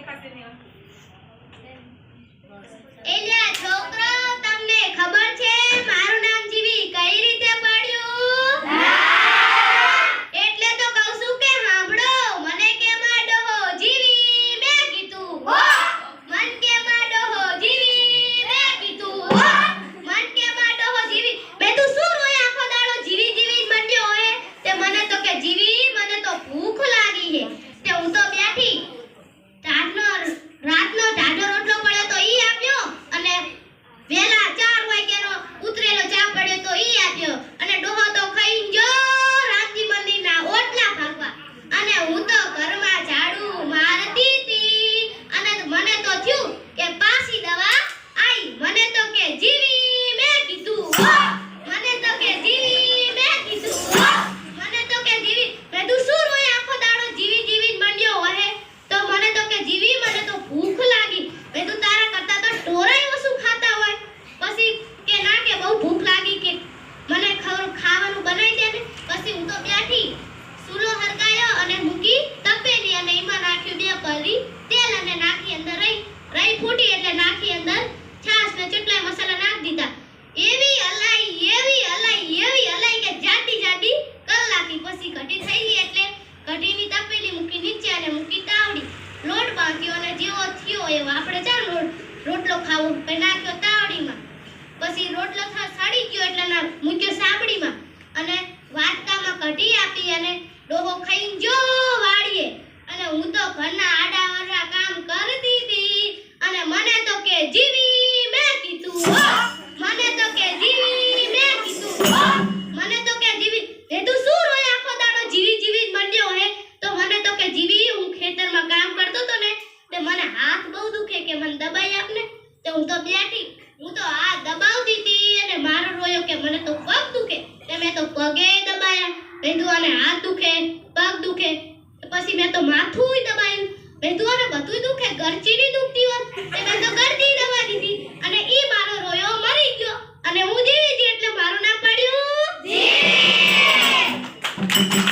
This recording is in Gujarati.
દેખાશે ને એલા છોકરો તમને ખબર છે મારું નામ જીવી કઈ રીતે પડ્યું? એટલે તો કહું છું કે સાંભળો મને કે માડો હો જીવી મેં કીધું હો મન કે માડો હો જીવી મેં કીધું હો મન કે માડો હો જીવી મેં તું શું રોય આખો દાડો જીવી જીવી જ મંડ્યો હે તે મને તો કે જીવી મને તો ભૂખ લાગી હે તે હું તો બેઠી રાતનો ટાઢો રોટલો પડ્યો તો ઈ આપ્યો અને વેલા 4 વાગ્યાનો ઉતરેલો ચા પડ્યો તો ઈ આપ્યો અને ડોહો તો ખાઈને જો રામજી મંદિરના ઓટલા ભાગવા અને હું તો ઘરમાં ઝાડુ મારતી હતી અને મને તો થયું કે પાછી દવા આઈ મને તો કે જીવી મેં કીધું હો મને તો કે જીવી મેં કીધું હો મને તો કે જીવી મેં તું શું રોય આખો દાડો જીવી જીવી જ મંડ્યો હે તો મને તો કે જીવી મને તો ભૂખ લાગી મેં તું તારા કરતા તો ઢોરાય ઓછું ખાતા હોય પછી કે ના કે બહુ ભૂખ લાગી કે મને ખાવાનું બનાવી દે ને પછી હું તો બેઠી સૂલો હરગાયો અને મૂકી તપેલી અને એમાં નાખ્યું 2 પરી તેલ અને નાખી અંદર રહી ફૂટી એટલે નાખી અંદર છાશ ને ચટલા મસાલા નાખી દીધા એવી હલાઈ કે જાડી કલાકી પછી ઘટી થઈ ગઈ એટલે કઢીની તપેલી મૂકી નીચે અને મૂકી તાવડી લોટ બાંધ્યો અને જેવો થયો એવો આપણે ચાલ રોટલો ખાવો પછી નાખ્યો તાવડીમાં પછી રોટલો સડી ગયો એટલે મૂક્યો સાબડીમાં અને વાટકામાં કઢી આપી અને ડોહો ખાઈને જો વાળીએ અને હું તો ઘરના આડાવરા કામ કરતી હતી અને મને તો કે જીવી મેં કીધું હો મને તો કે જીવી મેં કીધું હો મને તો કે જીવી એ તું શું રોય આખો દાડો જીવી જીવી જ મંડ્યો હે તો મને તો કે જીવી હું ખેતરમાં કામ કરતો તો ને તે મને હાથ બહુ દુખે કે મને દબાઈ આપ ને તે હું તો બેઠી હું તો આ દબાવતી હતી અને મારો રોયો કે મને તો પગ દુખે તે મેં તો પગે દબાયા મેં અને હાથ દુખે પગ દુખે પછી મેં તો માથું દબાયું મેં અને બધું દુખે ગરચી ની દુખતી હોત તે મેં તો ગરચી દબાઈ